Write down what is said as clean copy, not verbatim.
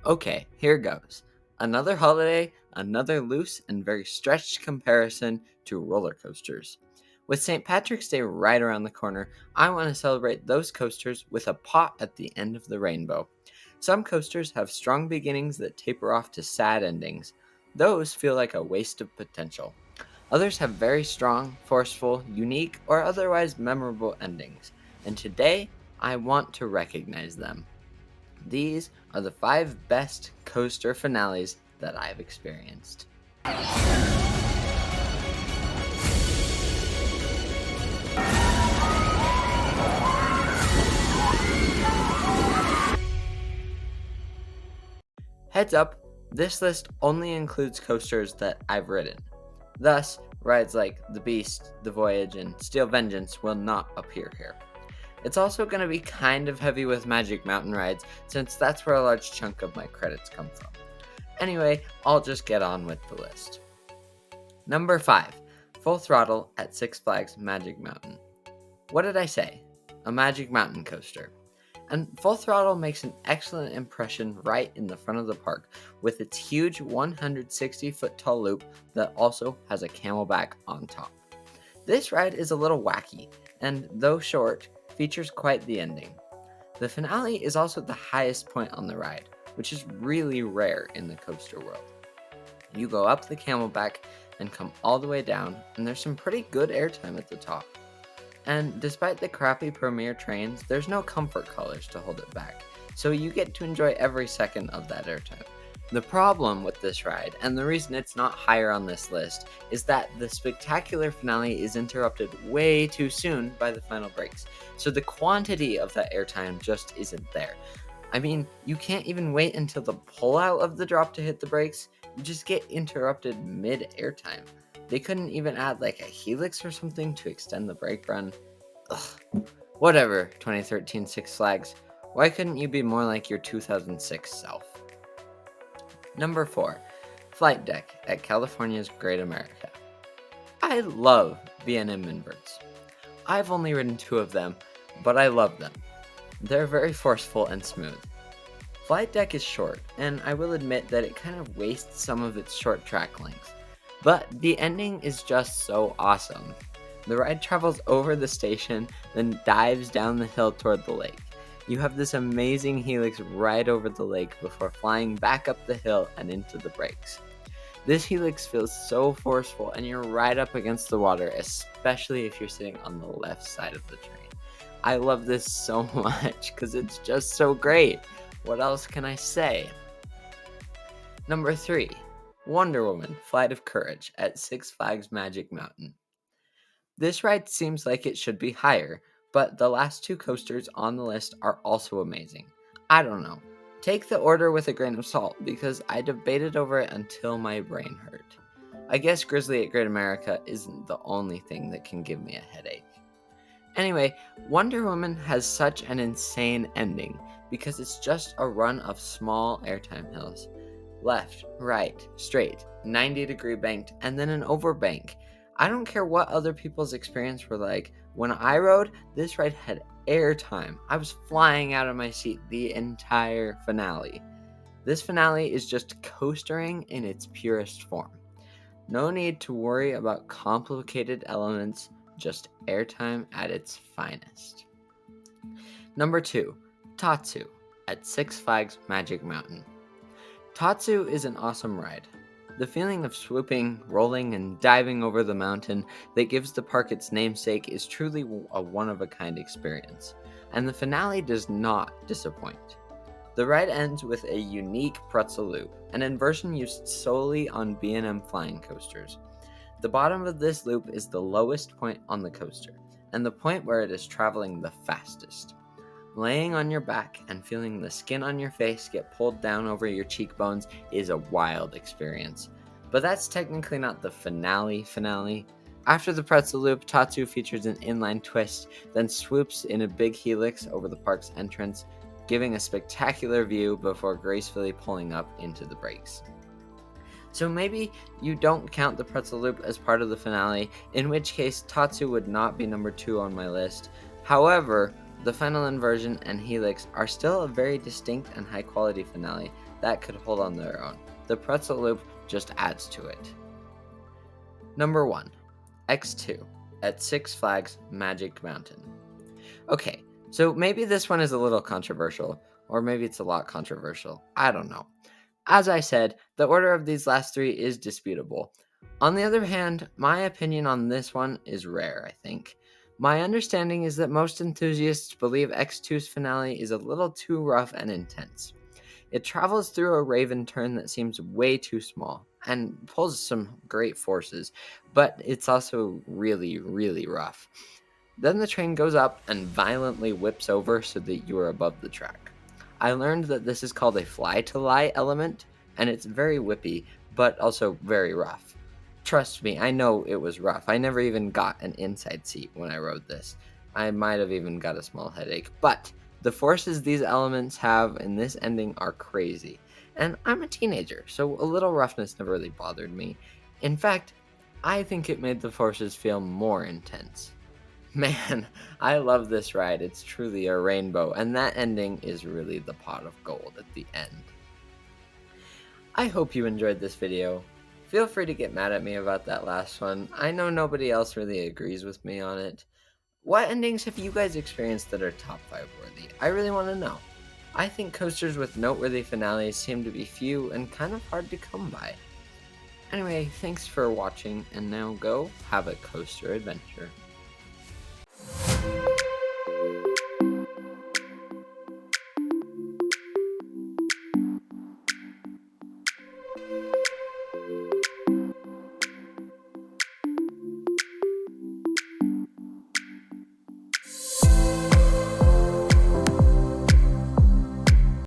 Okay, here goes. Another holiday, another loose and very stretched comparison to roller coasters. With St. Patrick's Day right around the corner, I want to celebrate those coasters with a pot at the end of the rainbow. Some coasters have strong beginnings that taper off to sad endings. Those feel like a waste of potential. Others have very strong, forceful, unique, or otherwise memorable endings. And today, I want to recognize them. These are the 5 best coaster finales that I've experienced. Heads up, this list only includes coasters that I've ridden. Thus, rides like The Beast, The Voyage, and Steel Vengeance will not appear here. It's also going to be kind of heavy with Magic Mountain rides, since that's where a large chunk of my credits come from. Anyway, I'll just get on with the list. Number 5, Full Throttle at Six Flags Magic Mountain. What did I say? A Magic Mountain coaster. And Full Throttle makes an excellent impression right in the front of the park, with its huge 160-foot tall loop that also has a camelback on top. This ride is a little wacky, and though short, features quite the ending. The finale is also the highest point on the ride, which is really rare in the coaster world. You go up the camelback and come all the way down, and there's some pretty good airtime at the top. And despite the crappy premiere trains, there's no comfort colors to hold it back, so you get to enjoy every second of that airtime. The problem with this ride, and the reason it's not higher on this list, is that the spectacular finale is interrupted way too soon by the final breaks, so the quantity of that airtime just isn't there. I mean, you can't even wait until the pullout of the drop to hit the brakes, you just get interrupted mid-airtime. They couldn't even add like a helix or something to extend the brake run. Ugh. Whatever, 2013 Six Flags. Why couldn't you be more like your 2006 self? Number 4, Flight Deck at California's Great America. I love B&M inverts. I've only ridden 2 of them, but I love them. They're very forceful and smooth. Flight Deck is short, and I will admit that it kind of wastes some of its short track length. But the ending is just so awesome. The ride travels over the station, then dives down the hill toward the lake. You have this amazing helix right over the lake before flying back up the hill and into the brakes. This helix feels so forceful, and you're right up against the water, especially if you're sitting on the left side of the train. I love this so much because it's just so great. What else can I say? Number 3, Wonder Woman Flight of Courage at Six Flags Magic Mountain. This ride seems like it should be higher, but the last 2 coasters on the list are also amazing. I don't know. Take the order with a grain of salt because I debated over it until my brain hurt. I guess Grizzly at Great America isn't the only thing that can give me a headache. Anyway, Wonder Woman has such an insane ending because it's just a run of small airtime hills. Left, right, straight, 90-degree banked, and then an overbank. I don't care what other people's experience were like. When I rode, this ride had airtime. I was flying out of my seat the entire finale. This finale is just coastering in its purest form. No need to worry about complicated elements, just airtime at its finest. Number 2, Tatsu at Six Flags Magic Mountain. Tatsu is an awesome ride. The feeling of swooping, rolling, and diving over the mountain that gives the park its namesake is truly a one-of-a-kind experience, and the finale does not disappoint. The ride ends with a unique pretzel loop, an inversion used solely on B&M flying coasters. The bottom of this loop is the lowest point on the coaster, and the point where it is traveling the fastest. Laying on your back and feeling the skin on your face get pulled down over your cheekbones is a wild experience. But that's technically not the finale. After the pretzel loop, Tatsu features an inline twist, then swoops in a big helix over the park's entrance, giving a spectacular view before gracefully pulling up into the brakes. So maybe you don't count the pretzel loop as part of the finale, in which case Tatsu would not be number 2 on my list. However, the final inversion and helix are still a very distinct and high quality finale that could hold on their own. The pretzel loop just adds to it. Number 1. X2 at Six Flags Magic Mountain. Okay, so maybe this one is a little controversial, or maybe it's a lot controversial. I don't know. As I said, the order of these last 3 is disputable. On the other hand, my opinion on this one is rare, I think. My understanding is that most enthusiasts believe X2's finale is a little too rough and intense. It travels through a raven turn that seems way too small and pulls some great forces, but it's also really, really rough. Then the train goes up and violently whips over so that you are above the track. I learned that this is called a fly to lie element, and it's very whippy, but also very rough. Trust me, I know it was rough. I never even got an inside seat when I rode this. I might have even got a small headache, but the forces these elements have in this ending are crazy. And I'm a teenager, so a little roughness never really bothered me. In fact, I think it made the forces feel more intense. Man, I love this ride. It's truly a rainbow, and that ending is really the pot of gold at the end. I hope you enjoyed this video. Feel free to get mad at me about that last one. I know nobody else really agrees with me on it. What endings have you guys experienced that are top 5 worthy? I really want to know. I think coasters with noteworthy finales seem to be few and kind of hard to come by. Anyway, thanks for watching, and now go have a coaster adventure.